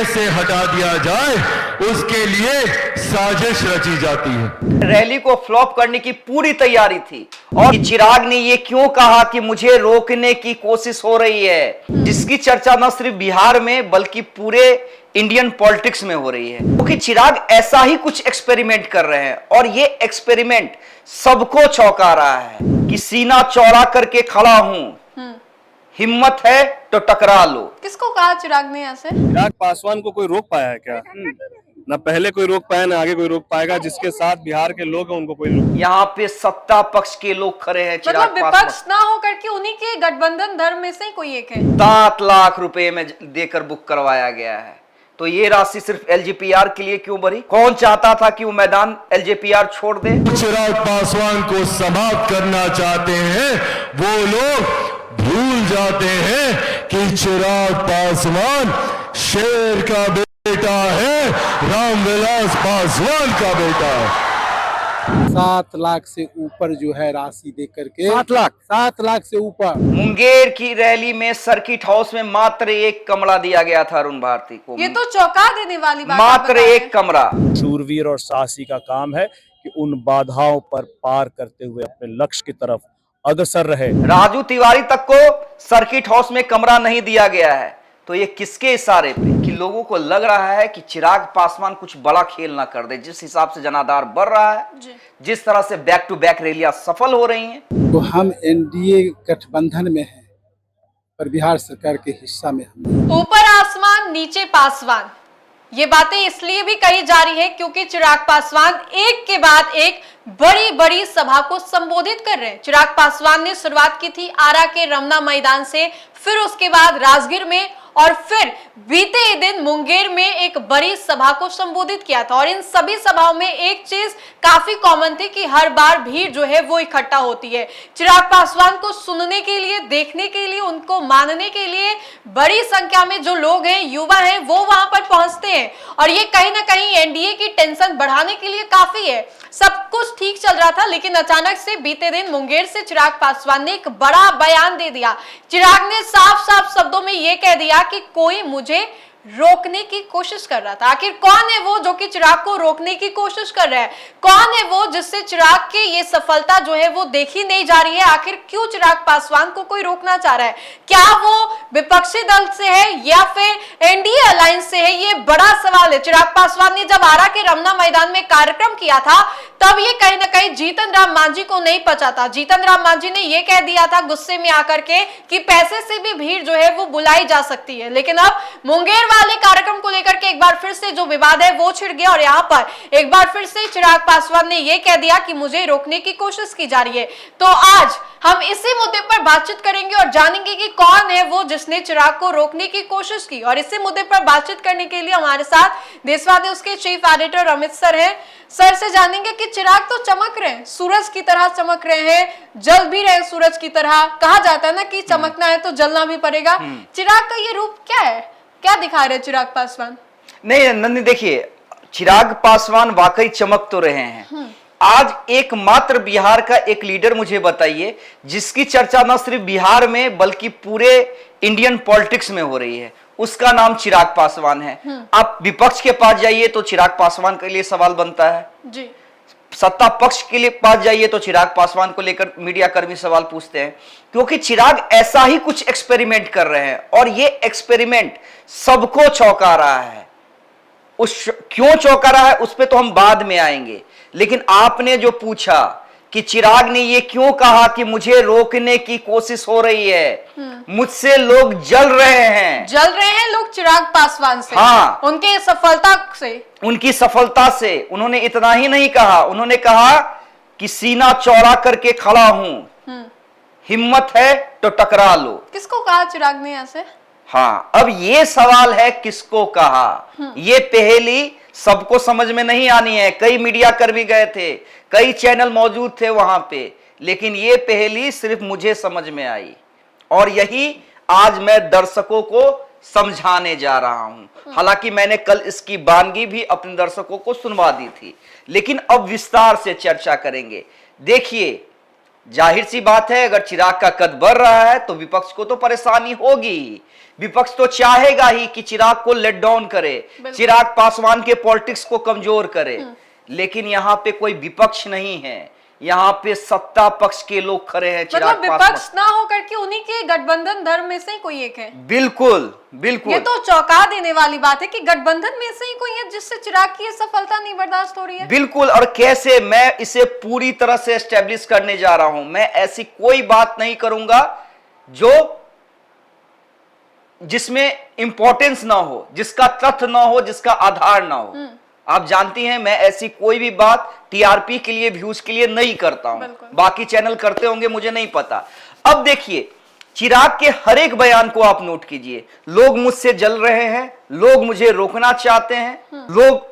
कैसे हटा दिया जाए उसके लिए साजिश रची जाती है। रैली को फ्लॉप करने की पूरी तैयारी थी और चिराग ने ये क्यों कहा कि मुझे रोकने की कोशिश हो रही है, जिसकी चर्चा न सिर्फ बिहार में बल्कि पूरे इंडियन पॉलिटिक्स में हो रही है, क्योंकि चिराग ऐसा ही कुछ एक्सपेरिमेंट कर रहे हैं और ये एक्सपेरिमेंट सबको चौंका रहा है कि सीना चौड़ा करके खड़ा हूं, हिम्मत है तो टकरा लो। किसको कहा चिराग ने ऐसे? चिराग पासवान को कोई रोक पाया है क्या? ना पहले कोई रोक पाया, ना आगे कोई रोक पाएगा। जिसके साथ बिहार के लोग हैं उनको कोई रोक। यहाँ पे सत्ता पक्ष के लोग खड़े हैं, चिराग मतलब विपक्ष ना हो करके उन्हीं के गठबंधन धर्म में से ही कोई एक है। 7 लाख रुपए में देकर बुक करवाया गया है, तो ये राशि सिर्फ एलजेपीआर के लिए क्यों भरी? कौन चाहता था कि वो मैदान एलजेपीआर छोड़ दे? चिराग पासवान को समाप्त करना चाहते हैं वो लोग भूल जाते हैं कि चिराग पासवान शेर का बेटा है, रामविलास पासवान का बेटा है। 7 लाख से ऊपर जो है राशि दे करके 7 लाख से ऊपर। मुंगेर की रैली में सर्किट हाउस में मात्र एक कमरा दिया गया था अरुण भारती को। ये तो चौंका देने वाली बात मात्र एक कमरा। शूरवीर और साहसी का काम है कि उन बाधाओं पर पार करते हुए अपने लक्ष्य की तरफ अग्रसर रहे। राजू तिवारी तक को सर्किट हाउस में कमरा नहीं दिया गया है, तो ये किसके इशारे पे? कि लोगों को लग रहा है कि चिराग पासवान कुछ बड़ा खेल ना कर दे। जिस हिसाब से जनाधार बढ़ रहा है, जिस तरह से बैक टू बैक रैलियां सफल हो रही हैं, तो हम एनडीए गठबंधन में हैं, पर बिहार सरकार के हिस्सा में हम। ऊपर आसमान नीचे पासवान, ये बातें इसलिए भी कही जा रही है क्योंकि चिराग पासवान एक के बाद एक बड़ी बड़ी सभा को संबोधित कर रहे हैं। चिराग पासवान ने शुरुआत की थी आरा के रमना मैदान से, फिर उसके बाद राजगीर में और फिर बीते दिन मुंगेर में एक बड़ी सभा को संबोधित किया था। और इन सभी सभाओं में एक चीज काफी कॉमन थी कि हर बार भीड़ जो है वो इकट्ठा होती है। चिराग पासवान को सुनने के लिए, देखने के लिए, उनको मानने के लिए बड़ी संख्या में जो लोग हैं, युवा हैं, वो वहां पर पहुंचते हैं। और ये कहीं ना कहीं एनडीए की टेंशन बढ़ाने के लिए काफी है। सब कुछ ठीक चल रहा था, लेकिन अचानक से बीते दिन मुंगेर से चिराग पासवान ने एक बड़ा बयान दे दिया। चिराग ने साफ साफ शब्दों में यह कह दिया कि कोई मुझे रोकने की कोशिश कर रहा था। आखिर कौन है वो जो कि चिराग को रोकने की कोशिश कर रहा है? कौन है वो जिससे चिराग के ये सफलता जो है वो देखी नहीं जा रही है? आखिर क्यों चिराग पासवान को कोई रोकना चाह रहा है? क्या वो विपक्षी दल से है या फिर एनडीए अलायंस से है? ये बड़ा सवाल है। चिराग पासवान ने जब आरा के रमना मैदान में कार्यक्रम किया था, तब ये कहीं ना कहीं जीतन राम मांझी को नहीं पचा था। जीतन राम मांझी ने यह कह दिया था गुस्से में आकर के कि पैसे से भी भीड़ जो है वो बुलाई जा सकती है। लेकिन अब मुंगेर वाले कार्यक्रम को लेकर के एक बार फिर से जो विवाद है वो छिड़ गया और यहाँ पर एक बार फिर से चिराग पासवान ने यह कह दिया कि मुझे रोकने की कोशिश की जा रही है। तो आज हम इसी मुद्दे पर बातचीत करेंगे और जानेंगे कि कौन है वो जिसने चिराग को रोकने की कोशिश की। और इसी मुद्दे पर बातचीत करने के लिए हमारे साथ देशवाद न्यूज के चीफ एडिटर अमित सर हैं। सर से जानेंगे कि चिराग तो चमक रहे हैं, सूरज की तरह चमक रहे हैं, जल भी रहे सूरज की तरह। कहा जाता है ना कि चमकना है तो जलना भी पड़ेगा। चिराग का ये रूप क्या है? क्या दिखा रहे चिराग पासवान? नहीं नंदी, देखिए चिराग पासवान वाकई चमक तो रहे हैं। आज एकमात्र बिहार का एक लीडर मुझे बताइए जिसकी चर्चा न सिर्फ बिहार में बल्कि पूरे इंडियन पॉलिटिक्स में हो रही है, उसका नाम चिराग पासवान है। आप विपक्ष के पास जाइए तो चिराग पासवान के लिए सवाल बनता है जी। सत्ता पक्ष के लिए पास जाइए तो चिराग पासवान को लेकर मीडिया कर्मी सवाल पूछते हैं, क्योंकि चिराग ऐसा ही कुछ एक्सपेरिमेंट कर रहे हैं और ये एक्सपेरिमेंट सबको चौंका रहा है। क्यों चौंका रहा है उस पे तो हम बाद में आएंगे, लेकिन आपने जो पूछा कि चिराग ने ये क्यों कहा कि मुझे रोकने की कोशिश हो रही है, मुझसे लोग जल रहे हैं लोग चिराग पासवान से। हाँ, उनके सफलता से, उनकी सफलता से। उन्होंने इतना ही नहीं कहा, उन्होंने कहा कि सीना चौड़ा करके खड़ा हूं, हिम्मत है तो टकरा लो। किसको कहा चिराग ने ऐसे? हाँ, अब ये सवाल है किसको कहा, ये पहेली सबको समझ में नहीं आनी है। कई मीडिया कर्मी गए थे, कई चैनल मौजूद थे वहां पे, लेकिन ये पहेली सिर्फ मुझे समझ में आई और यही आज मैं दर्शकों को समझाने जा रहा हूं। हालांकि मैंने कल इसकी बानगी भी अपने दर्शकों को सुनवा दी थी, लेकिन अब विस्तार से चर्चा करेंगे। देखिए, जाहिर सी बात है, अगर चिराग का कद बढ़ रहा है तो विपक्ष को तो परेशानी होगी। विपक्ष तो चाहेगा ही कि चिराग को लेट डाउन करे, चिराग पासवान के पॉलिटिक्स को कमजोर करे। लेकिन यहाँ पे कोई विपक्ष नहीं है, यहाँ पे सत्ता पक्ष के लोग खड़े हैं। चिराग मतलब विपक्ष ना होकर के उन्हीं के गठबंधन धर्म में से ही कोई एक है। बिल्कुल बिल्कुल, ये तो चौंका देने वाली बात है कि गठबंधन में से ही कोई है जिससे चिराग की ये सफलता नहीं बर्दाश्त हो रही है। बिल्कुल, और कैसे मैं इसे पूरी तरह से एस्टेब्लिश करने जा रहा हूं। मैं ऐसी कोई बात नहीं करूंगा जिसमें इंपॉर्टेंस ना हो, जिसका तथ्य ना हो, जिसका आधार ना हो। आप जानती हैं मैं ऐसी कोई भी बात टीआरपी के लिए, व्यूज के लिए नहीं करता हूं। बाकी चैनल करते होंगे, मुझे नहीं पता। अब देखिए, चिराग के हर एक बयान को आप नोट कीजिए। लोग मुझसे जल रहे हैं, लोग मुझे रोकना चाहते हैं, लोग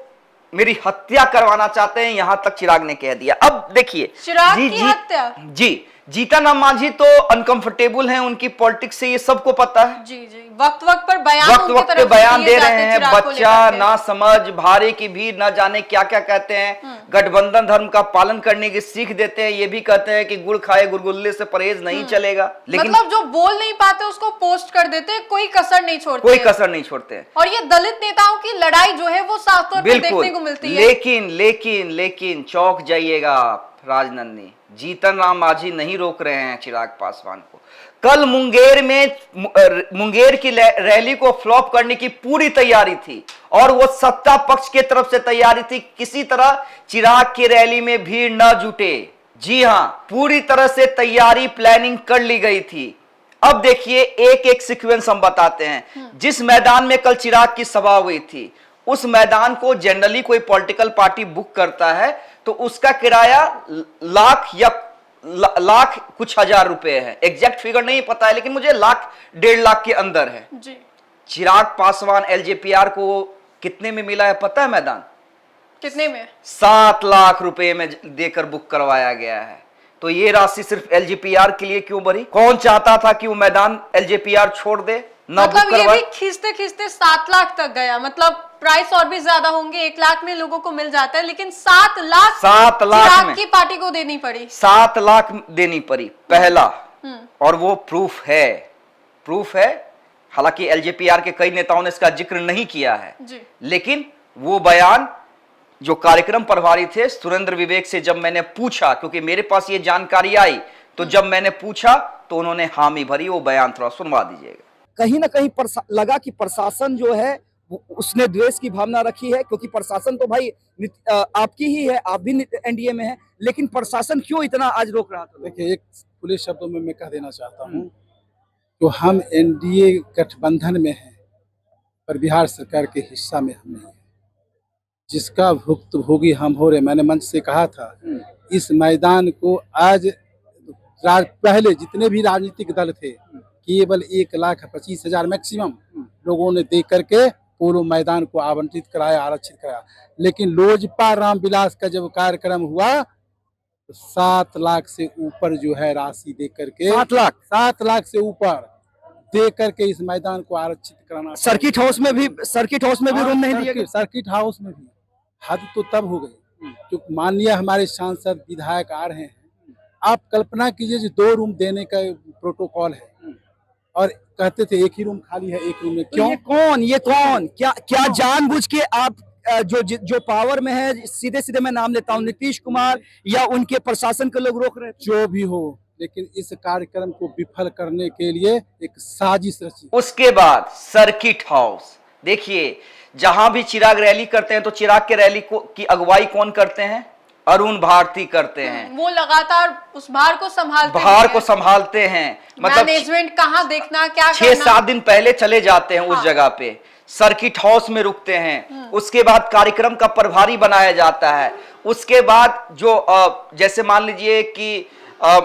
मेरी हत्या करवाना चाहते हैं, यहां तक चिराग ने कह दिया। अब देखिए, चिराग की हत्या, जी जीतन राम मांझी तो अनकंफर्टेबल हैं उनकी पॉलिटिक्स से, ये सबको पता है। जी जी, वक्त वक्त पर बयान वक्त पे बयान दे रहे हैं। बच्चा ना समझ, भारे की भीड़, ना जाने क्या क्या कहते हैं। गठबंधन धर्म का पालन करने की सीख देते हैं। ये भी कहते हैं कि गुड़ खाए गुलगुल्ले से परहेज नहीं चलेगा। लेकिन मतलब जो बोल नहीं पाते उसको पोस्ट कर देते हैं, कोई कसर नहीं छोड़ते, कोई कसर नहीं छोड़ते। और ये दलित नेताओं की लड़ाई जो है वो साफ तौर पर देखने को मिलती है। लेकिन चौंक जाइएगा आप राजनंदनी, जीतन राम मांझी नहीं रोक रहे हैं चिराग पासवान को। कल मुंगेर की रैली को फ्लॉप करने की पूरी तैयारी थी, और वो सत्ता पक्ष के तरफ से तैयारी थी किसी तरह चिराग की रैली में भीड़ न जुटे। जी हां, पूरी तरह से तैयारी, प्लानिंग कर ली गई थी। अब देखिए, एक एक सीक्वेंस हम बताते हैं। जिस मैदान में कल चिराग की सभा हुई थी, उस मैदान को जनरली कोई पॉलिटिकल पार्टी बुक करता है तो उसका किराया लाख कुछ हजार रुपए है। एग्जैक्ट फिगर नहीं पता है, लेकिन मुझे लाख 1.5 लाख के अंदर है जी। चिराग पासवान एलजेपीआर को कितने में मिला है पता है? मैदान कितने में? 7 लाख रुपए में देकर बुक करवाया गया है। तो ये राशि सिर्फ एलजेपीआर के लिए क्यों भरी? कौन चाहता था कि वो मैदान एलजेपीआर छोड़ दे, ना बुक मतलब ये करवाए? भी खींचते खींचते 7 लाख तक गया। मतलब प्राइस और भी ज्यादा होंगे, 1 लाख में लोगों को मिल जाता है, लेकिन 7 लाख चिराग में की पार्टी को देनी पड़ी। 7 लाख देनी पड़ी पहला, और वो प्रूफ है। हालांकि एलजेपीआर के कई नेताओं ने इसका जिक्र नहीं किया है जी। लेकिन वो बयान जो कार्यक्रम प्रभारी थे सुरेंद्र विवेक से जब मैंने पूछा, क्योंकि मेरे पास ये जानकारी आई, तो जब मैंने पूछा तो उन्होंने हामी भरी। वो बयान थोड़ा सुनवा दीजिएगा। कहीं ना कहीं लगा कि प्रशासन जो है उसने द्वेष की भावना रखी है, क्योंकि प्रशासन तो भाई आपकी ही है, आप भी एनडीए में हैं, लेकिन प्रशासन क्यों इतना आज रोक रहा था? देखिए, एक खुले शब्दों में मैं कह देना चाहता हूँ, तो हम एनडीए गठबंधन में हैं, पर बिहार सरकार के हिस्सा में हम नहीं हैं, जिसका भुक्तभोगी हम हो रहे। मैंने मंच से कहा था, इस मैदान को आज पहले जितने भी राजनीतिक दल थे, केवल 1,25,000 मैक्सिमम लोगों ने दे करके पूरे मैदान को आवंटित कराया, आरक्षित कराया। लेकिन लोजपा रामविलास का जब कार्यक्रम हुआ तो 7 लाख से ऊपर जो है राशि दे करके, 7 लाख से ऊपर दे करके इस मैदान को आरक्षित कराना। सर्किट हाउस में भी रूम नहीं दिया गया। सर्किट हाउस में भी हद तो तब हो गई, जो माननीय हमारे सांसद विधायक आ रहे हैं। आप कल्पना कीजिए, जो 2 रूम देने का प्रोटोकॉल है, और कहते थे एक ही रूम खाली है, एक रूम में क्यों? ये कौन क्या जानबूझ के आप जो पावर में है, सीधे सीधे मैं नाम लेता हूँ, नीतीश कुमार या उनके प्रशासन के लोग रोक रहे हैं? जो भी हो, लेकिन इस कार्यक्रम को विफल करने के लिए एक साजिश रची। उसके बाद सर्किट हाउस, देखिए जहां भी चिराग रैली करते हैं तो चिराग के रैली की अगुवाई कौन करते हैं? अरुण भारती करते हैं। वो लगातार उस भार को संभालते हैं। मतलब मैनेजमेंट कहाँ देखना, क्या 6-7 दिन पहले चले जाते हैं उस जगह पे, सर्किट हाउस में रुकते हैं। उसके बाद कार्यक्रम का प्रभारी बनाया जाता है। उसके बाद जो जैसे मान लीजिए कि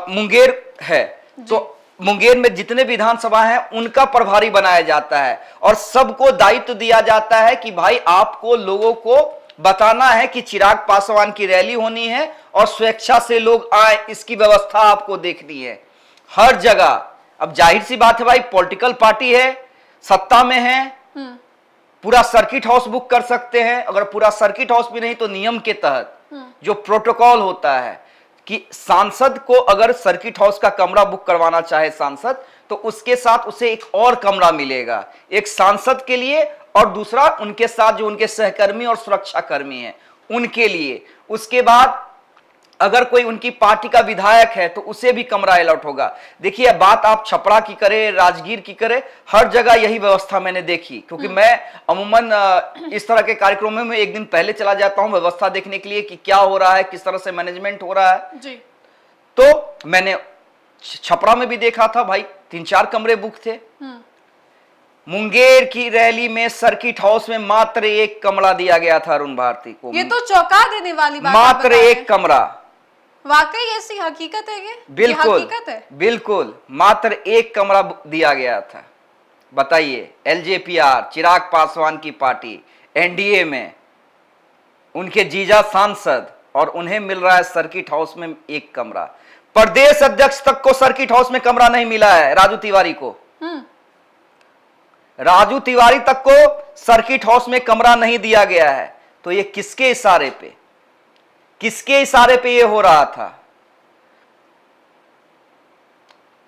मुंगेर है, तो मुंगेर में जितने विधानसभा हैं उनका प्रभारी बनाया जाता है, और सबको दायित्व दिया जाता है कि भाई आपको लोगों को बताना है कि चिराग पासवान की रैली होनी है और स्वेच्छा से लोग आए, इसकी व्यवस्था आपको देखनी है हर जगह। अब जाहिर सी बात है भाई, पॉलिटिकल पार्टी है, सत्ता में है, पूरा सर्किट हाउस बुक कर सकते हैं। अगर पूरा सर्किट हाउस भी नहीं तो नियम के तहत जो प्रोटोकॉल होता है, कि सांसद को अगर सर्किट हाउस का कमरा बुक करवाना चाहे सांसद, तो उसके साथ उसे एक और कमरा मिलेगा, एक सांसद के लिए और दूसरा उनके साथ जो उनके सहकर्मी और सुरक्षा कर्मी हैं उनके लिए। उसके बाद अगर कोई उनकी पार्टी का विधायक है तो उसे भी कमरा अलॉट होगा। देखिए, बात आप छपरा की करें, राजगीर की करें, हर जगह यही व्यवस्था मैंने देखी, क्योंकि मैं अमूमन इस तरह के कार्यक्रमों में एक दिन पहले चला जाता हूं व्यवस्था देखने के लिए कि क्या हो रहा है, किस तरह से मैनेजमेंट हो रहा है जी। तो मैंने छपरा में भी देखा था भाई, 3-4 कमरे बुक थे। मुंगेर की रैली में सर्किट हाउस में मात्र 1 कमरा दिया गया था अरुण भारती को। ये तो चौंका देने वाली बात मात्र 1 कमरा। वाकई ऐसी हकीकत है ये? बिल्कुल, ये हकीकत है? बिल्कुल, मात्र 1 कमरा दिया गया था। बताइए, एलजेपीआर, चिराग पासवान की पार्टी एनडीए में, उनके जीजा सांसद, और उन्हें मिल रहा है सर्किट हाउस में 1 कमरा। प्रदेश अध्यक्ष तक को सर्किट हाउस में कमरा नहीं मिला है, राजू तिवारी को। राजू तिवारी तक को सर्किट हाउस में कमरा नहीं दिया गया है। तो ये किसके इशारे पे, किसके इशारे पे ये हो रहा था?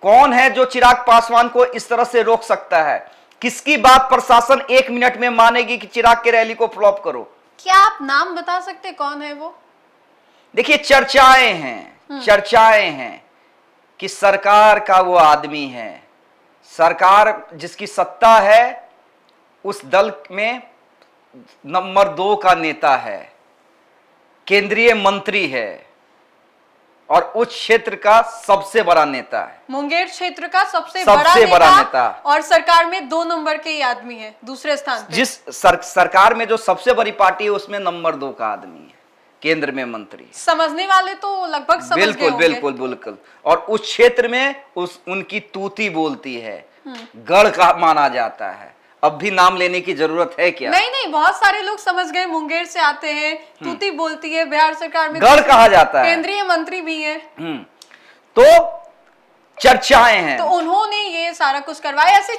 कौन है जो चिराग पासवान को इस तरह से रोक सकता है? किसकी बात प्रशासन 1 मिनट में मानेगी कि चिराग की रैली को फ्लॉप करो? क्या आप नाम बता सकते कौन है वो? देखिए, चर्चाएं हैं कि सरकार का वो आदमी है, सरकार जिसकी सत्ता है उस दल में नंबर 2 का नेता है, केंद्रीय मंत्री है और उस क्षेत्र का सबसे बड़ा नेता है। मुंगेर क्षेत्र का सबसे बड़ा नेता और सरकार में 2 नंबर के ही आदमी है, दूसरे स्थान पे। जिस सरकार में जो सबसे बड़ी पार्टी है उसमें नंबर 2 का आदमी है, केंद्र में मंत्री। समझने वाले तो लगभग समझ गए बिल्कुल होंगे। बिल्कुल बिल्कुल। और उस क्षेत्र में उनकी तूती बोलती है, गढ़ का माना जाता है। अब भी नाम लेने की जरूरत है क्या? नहीं, बहुत सारे लोग समझ गए, मुंगेर से आते हैं, तूती बोलती है, बिहार सरकार में गढ़ कहा जाता है, केंद्रीय मंत्री भी है। तो चर्चाएं हैं, तो उन्होंने ये सारा कुछ करवाया, ऐसी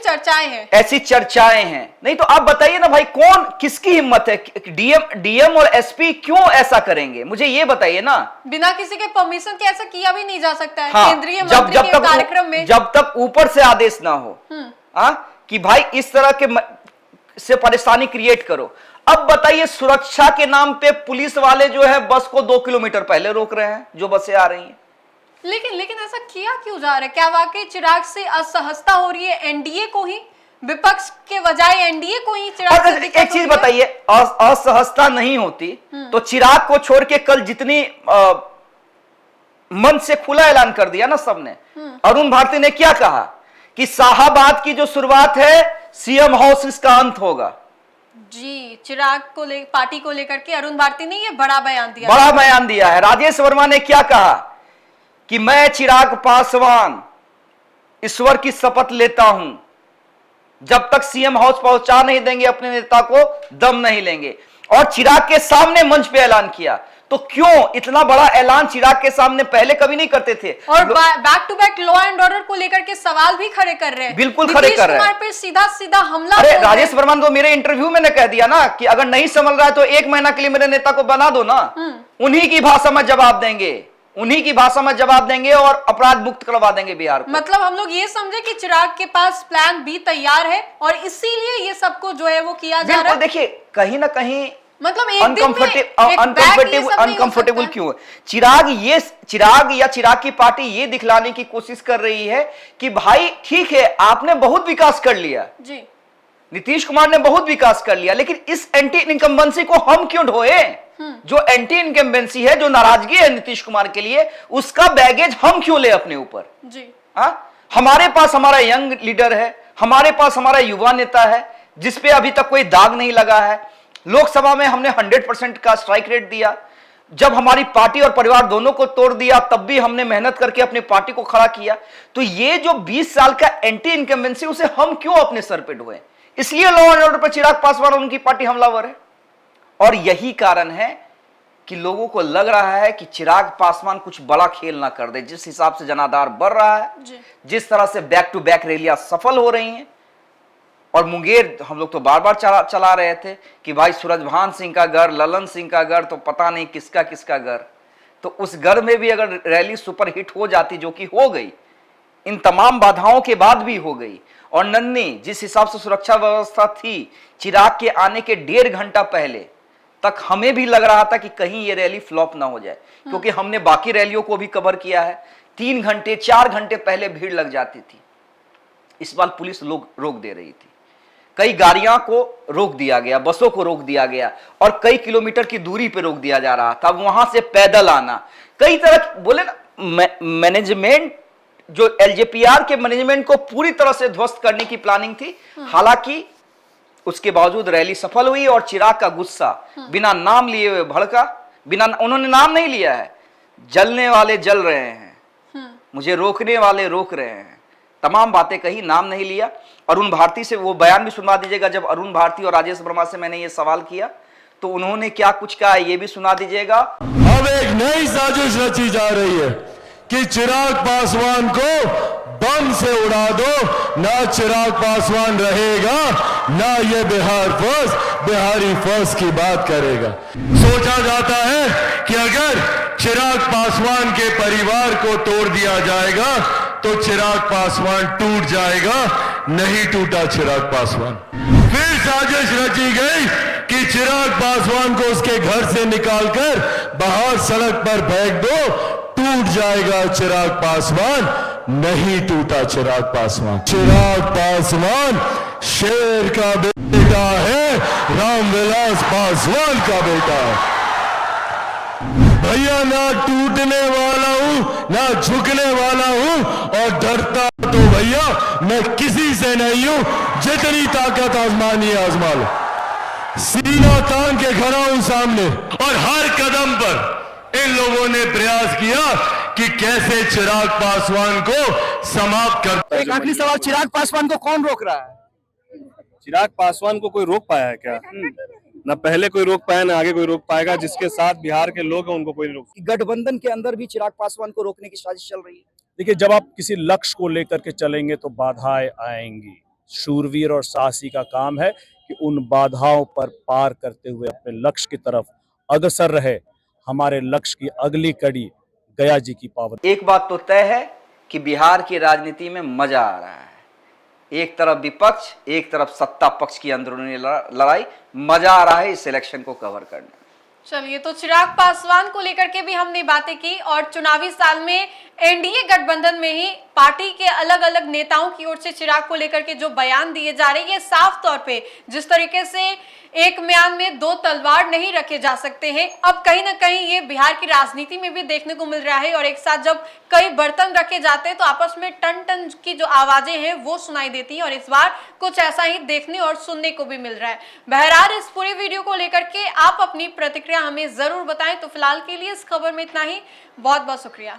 चर्चाएं हैं। नहीं तो आप बताइए ना भाई, कौन, किसकी हिम्मत है? डीएम और एसपी क्यों ऐसा करेंगे? मुझे ये बताइए ना। बिना किसी के परमिशन के ऐसा किया भी नहीं जा सकता है। हाँ, केंद्रीय मंत्री के कार्यक्रम में जब तक ऊपर से आदेश ना हो कि भाई इस तरह से परेशानी क्रिएट करो। अब बताइए, सुरक्षा के नाम पे पुलिस वाले जो है बस को 2 किलोमीटर पहले रोक रहे हैं जो बसें आ रही हैं। लेकिन ऐसा किया क्यों जा रहा है? क्या वाकई चिराग से असहजता हो रही है एनडीए को ही, विपक्ष के बजाय एनडीए को ही चिराग से दिक्कत? एक चीज बताइए, असहजता नहीं होती तो चिराग को छोड़ के कल जितनी मन से खुला ऐलान कर दिया ना सबने। अरुण भारती ने क्या कहा कि शाहाबाद की जो शुरुआत है सीएम हाउस इसका अंत होगा। जी, चिराग को पार्टी को लेकर के अरुण भारती ने ये बड़ा बयान दिया है। राजेश वर्मा ने क्या कहा कि मैं चिराग पासवान ईश्वर की शपथ लेता हूं, जब तक सीएम हाउस पहुंचा नहीं देंगे अपने नेता को दम नहीं लेंगे। और चिराग के सामने मंच पे ऐलान किया। तो क्यों इतना बड़ा ऐलान चिराग के सामने पहले कभी नहीं करते थे? और back to back law and order को लेकर के सवाल भी खड़े कर रहे हैं। बिल्कुल खड़े कर रहे हैं। पे सीधा हमला। अरे राजेश वर्मा ने तो मेरे इंटरव्यू में कह दिया ना कि अगर नहीं संभल रहा है तो 1 महीना के लिए मेरे नेता को बना दो ना, उन्हीं की भाषा में जवाब देंगे, और अपराध मुक्त करवा देंगे बिहार को। मतलब हम लोग ये समझे कि चिराग के पास प्लान बी तैयार है और इसीलिए ये सबको जो है वो किया जा रहा है। देखिए, कहीं ना कहीं मतलब अनकंफर्टेबल क्यों है? चिराग या चिराग की पार्टी ये दिखलाने की कोशिश कर रही है कि भाई ठीक है, आपने बहुत विकास कर लिया जी, नीतीश कुमार ने बहुत विकास कर लिया, लेकिन इस एंटी इनकम्बेंसी को हम क्यों ढोए? जो एंटी इनकम्बेंसी है, जो नाराजगी है नीतीश कुमार के लिए, उसका बैगेज हम क्यों ले अपने ऊपर जी? हमारे पास हमारा यंग लीडर है, हमारे पास हमारा युवा नेता है जिसपे अभी तक कोई दाग नहीं लगा है। लोकसभा में हमने 100% का स्ट्राइक रेट दिया। जब हमारी पार्टी और परिवार दोनों को तोड़ दिया तब भी हमने मेहनत करके अपनी पार्टी को खड़ा किया। तो ये जो 20 साल का एंटी इनकम्बेंसी, उसे हम क्यों अपने सर पे ढोए? इसलिए लॉ एंड ऑर्डर पर चिराग पासवान और उनकी पार्टी हमलावर है। और यही कारण है कि लोगों को लग रहा है कि चिराग पासवान कुछ बड़ा खेल ना कर दे। जिस हिसाब से जनाधार बढ़ रहा है, जिस तरह से बैक टू बैक रैलियां सफल हो रही हैं, और मुंगेर हम लोग तो बार बार चला रहे थे कि भाई सूरजभान सिंह का घर, ललन सिंह का घर, तो पता नहीं किसका घर। तो उस घर में भी अगर रैली सुपरहिट हो जाती, जो कि हो गई, इन तमाम बाधाओं के बाद भी हो गई, और नन्ही जिस हिसाब से सुरक्षा व्यवस्था थी, चिराग के आने के 1.5 घंटा पहले तक हमें भी लग रहा था कि कहीं ये रैली फ्लॉप ना हो जाए, क्योंकि हमने बाकी रैलियों को भी कवर किया है। 3 घंटे 4 घंटे पहले भीड़ लग जाती थी। इस बार पुलिस लोग रोक दे रही थी, कई गाड़ियां को रोक दिया गया, बसों को रोक दिया गया, और कई किलोमीटर की दूरी पे रोक दिया जा रहा था। वहां से पैदल आना, कई तरह बोले ना, मैनेजमेंट जो एलजेपीआर के मैनेजमेंट को पूरी तरह से ध्वस्त करने की प्लानिंग थी। हालांकि उसके बावजूद रैली सफल हुई, और चिराग का गुस्सा बिना नाम लिए हुए भड़का। बिना, उन्होंने नाम नहीं लिया है, जलने वाले जल रहे हैं, मुझे रोकने वाले रोक रहे हैं, तमाम बातें कही, नाम नहीं लिया। अरुण भारती से वो बयान भी सुना दीजिएगा, जब अरुण भारती और राजेश वर्मा से मैंने ये सवाल किया तो उन्होंने क्या कुछ कहा, ये भी सुना दीजिएगा। अब एक नई साजिश रची जा रही है कि चिराग पासवान को बम से उड़ा दो। ना चिराग पासवान रहेगा, ना ये बिहार फर्स्ट, बिहारी फर्स्ट की बात करेगा। सोचा जाता है कि अगर चिराग पासवान के परिवार को तोड़ दिया जाएगा तो चिराग पासवान टूट जाएगा। नहीं टूटा चिराग पासवान। फिर साजिश रची गई कि चिराग पासवान को उसके घर से निकालकर बाहर सड़क पर फेंक दो, टूट जाएगा चिराग पासवान। नहीं टूटा चिराग पासवान। चिराग पासवान शेर का बेटा है, रामविलास पासवान का बेटा है। भैया ना टूटने वाला हूं, ना झुकने वाला हूं, और डरता तो भैया मैं किसी से नहीं हूं। जितनी ताकत आजमानी है आजमा लो, सीना तान के खड़ा हूं सामने। और हर कदम पर इन लोगों ने प्रयास किया कि कैसे चिराग पासवान को समाप्त कर। एक आखिरी सवाल, चिराग पासवान को कौन रोक रहा है? चिराग पासवान को कोई रोक पाया है क्या? ना पहले कोई रोक पाया, ना आगे कोई रोक पाएगा। जिसके साथ बिहार के लोग हैं उनको कोई नहीं रोक। गठबंधन के अंदर भी चिराग पासवान को रोकने की साजिश चल रही है। देखिए, जब आप किसी लक्ष्य को लेकर के चलेंगे तो बाधाएं आएंगी। शूरवीर और साहसी का काम है कि उन बाधाओं पर पार करते हुए अपने लक्ष्य की तरफ अग्रसर रहे। हमारे लक्ष्य की अगली कड़ी गया जी की पावन। एक बात तो तय है कि बिहार की राजनीति में मजा आ रहा है। एक तरफ विपक्ष, एक तरफ सत्ता पक्ष की अंदरूनी लड़ाई। मजा आ रहा है इस इलेक्शन को कवर करने। चलिए, तो चिराग पासवान को लेकर के भी हमने बातें की, और चुनावी साल में एनडीए गठबंधन में ही पार्टी के अलग अलग नेताओं की ओर से चिराग को लेकर के जो बयान दिए जा रहे हैं, ये साफ तौर पे जिस तरीके से एक म्यान में 2 तलवार नहीं रखे जा सकते हैं, अब कहीं ना कहीं ये बिहार की राजनीति में भी देखने को मिल रहा है। और एक साथ जब कई बर्तन रखे जाते हैं तो आपस में टन टन की जो आवाजें हैं वो सुनाई देती हैं, और इस बार कुछ ऐसा ही देखने और सुनने को भी मिल रहा है। बहरहाल इस पूरे वीडियो को लेकर के आप अपनी प्रतिक्रिया हमें जरूर बताएं। तो फिलहाल के लिए इस खबर में इतना ही। बहुत बहुत शुक्रिया।